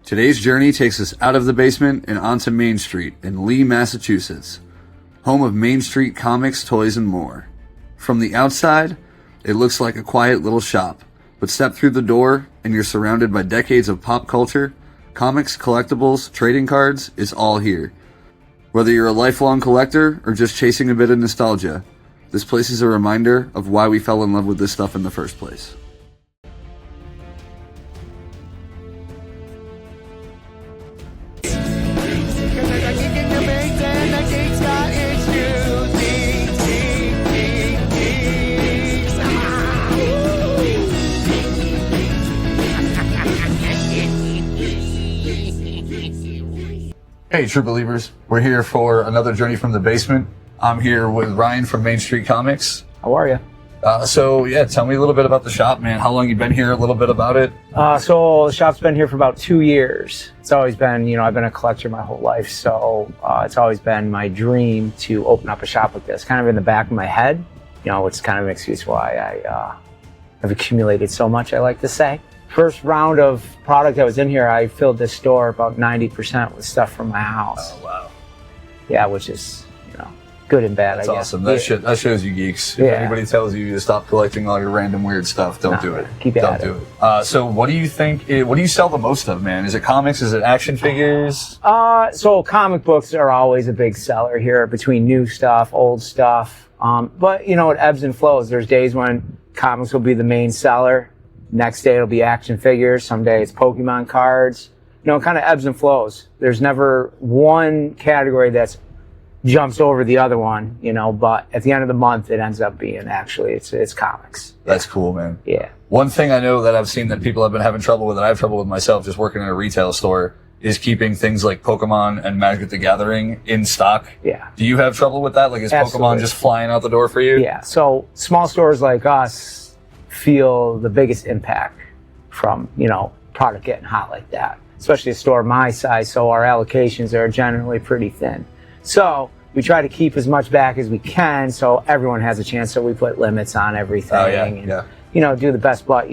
Today's journey takes us out of the basement and onto Main Street in Lee, Massachusetts, home of Main Street Comics, Toys, and More. From the outside, it looks like a quiet little shop, but step through the door and you're surrounded by decades of pop culture, comics, collectibles, trading cards. It's all here. Whether you're a lifelong collector or just chasing a bit of nostalgia, this place is a reminder of why we fell in love with this stuff in the first place. Hey, true believers. We're here for another journey from the basement. I'm here with Ryan from Main Street Comics. How are you? Tell me a little bit about the shop, man. How long you been here? A little bit about it. So the shop's been here for about 2 years. It's always been, I've been a collector my whole life. So it's always been my dream to open up a shop like this, kind of in the back of my head, which is kind of an excuse why I've accumulated so much, I like to say. First round of product that was in here, I filled this store about 90% with stuff from my house. Oh, wow. Yeah, which is, good and bad, That's I guess. awesome. That shows you geeks. If anybody tells you to stop collecting all your random weird stuff, don't do it. Keep at it. Don't do it. So what do you think, what do you sell the most of, man? Is it comics? Is it action figures? So comic books are always a big seller here, between new stuff, old stuff. But, it ebbs and flows. There's days when comics will be the main seller. Next day it'll be action figures. Some days it's Pokemon cards. It kind of ebbs and flows. There's never one category that's jumps over the other one, but at the end of the month it ends up being it's comics. That's cool, man. Yeah. One thing I know that I've seen that people have been having trouble with, and I have trouble with myself just working in a retail store, is keeping things like Pokemon and Magic the Gathering in stock. Yeah. Do you have trouble with that? Like, is Absolutely. Pokemon just flying out the door for you? Yeah. So small stores like us feel the biggest impact from, product getting hot like that, especially a store my size. So our allocations are generally pretty thin. So we try to keep as much back as we can so everyone has a chance. So we put limits on everything. Oh, yeah. And, do the best. But,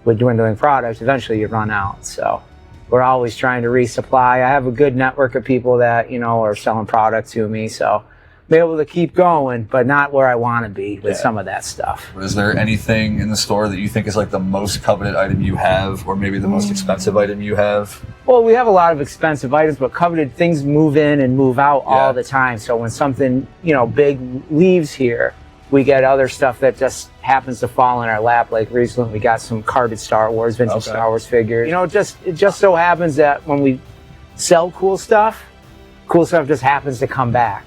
with dwindling products, eventually you run out. So we're always trying to resupply. I have a good network of people that, are selling product to me. So be able to keep going, but not where I want to be with some of that stuff. Is there anything in the store that you think is like the most coveted item you have, or maybe the most expensive item you have? Well, we have a lot of expensive items, but coveted things move in and move out all the time. So when something, big leaves here, we get other stuff that just happens to fall in our lap. Like recently we got some carded Star Wars, vintage Star Wars figures. It just so happens that when we sell cool stuff just happens to come back.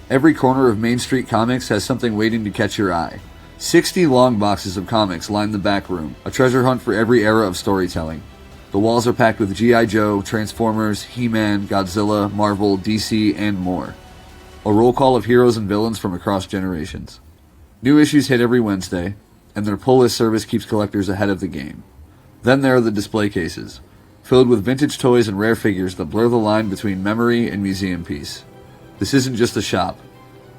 Every corner of Main Street Comics has something waiting to catch your eye. 60 long boxes of comics line the back room, a treasure hunt for every era of storytelling. The walls are packed with G.I. Joe, Transformers, He-Man, Godzilla, Marvel, DC, and more. A roll call of heroes and villains from across generations. New issues hit every Wednesday, and their pull list service keeps collectors ahead of the game. Then there are the display cases, filled with vintage toys and rare figures that blur the line between memory and museum piece. This isn't just a shop.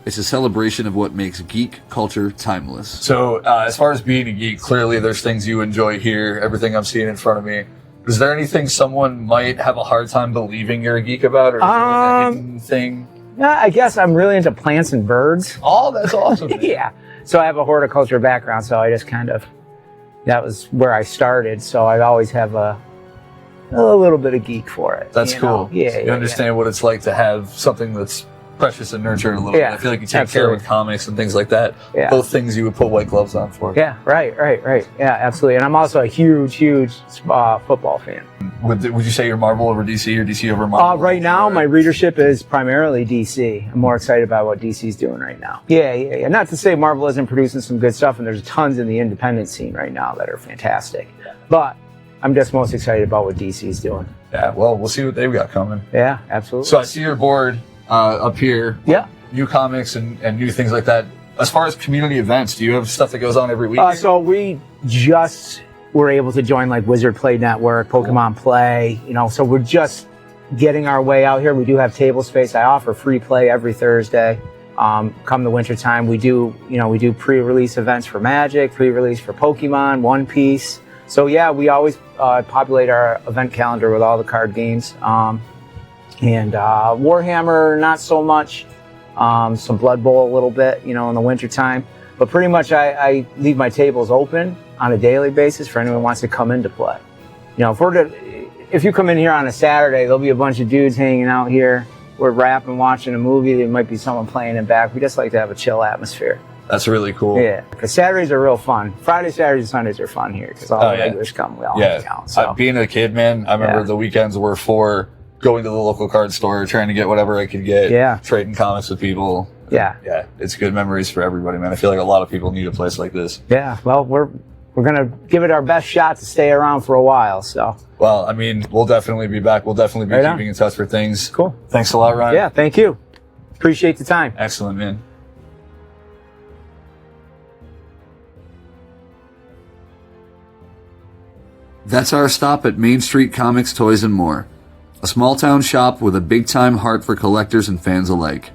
It's a celebration of what makes geek culture timeless. So, as far as being a geek, clearly there's things you enjoy here, everything I'm seeing in front of me. Is there anything someone might have a hard time believing you're a geek about, or a hidden thing? Yeah, I guess I'm really into plants and birds. Oh, that's awesome. Yeah. So I have a horticulture background, so I just that was where I started. So I always have a little bit of geek for it. That's cool. Yeah. You understand what it's like to have something that's precious and nurtured a little bit. I feel like you take care with comics and things like that. Yeah. Both things you would put white gloves on for. Yeah, right. Yeah, absolutely. And I'm also a huge football fan. Would you say you're Marvel over DC or DC over Marvel? Right now, my readership is primarily DC. I'm more excited about what DC's doing right now. Yeah. Not to say Marvel isn't producing some good stuff, and there's tons in the independent scene right now that are fantastic. But I'm just most excited about what DC's doing. Yeah, well, we'll see what they've got coming. Yeah, absolutely. So I see your board up here. Yeah. New comics and new things like that. As far as community events, do you have stuff that goes on every week? So we just were able to join like Wizard Play Network, Pokemon Play, so we're just getting our way out here. We do have table space. I offer free play every Thursday. Come the winter time, we do pre-release events for Magic, pre-release for Pokemon, One Piece. So yeah, we always populate our event calendar with all the card games. And Warhammer, not so much. Some Blood Bowl a little bit, in the wintertime. But pretty much I leave my tables open on a daily basis for anyone who wants to come in to play. If you come in here on a Saturday, there'll be a bunch of dudes hanging out here. We're rapping, watching a movie. There might be someone playing in back. We just like to have a chill atmosphere. That's really cool. Yeah, because Saturdays are real fun. Fridays, Saturdays, and Sundays are fun here because all the regulars come. We all hang out. So. Being a kid, man, I remember the weekends were for going to the local card store, trying to get whatever I could get. Yeah. Trading comics with people. Yeah. Yeah. It's good memories for everybody, man. I feel like a lot of people need a place like this. Yeah. Well, we're gonna give it our best shot to stay around for a while. So. Well, I mean, we'll definitely be back. We'll definitely be keeping in touch for things. Cool. Thanks a lot, Ryan. Yeah. Thank you. Appreciate the time. Excellent, man. That's our stop at Main Street Comics, Toys, and More. A small-town shop with a big-time heart for collectors and fans alike.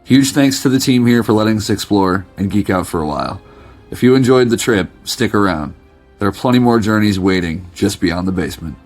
Huge thanks to the team here for letting us explore and geek out for a while. If you enjoyed the trip, stick around. There are plenty more journeys waiting just beyond the basement.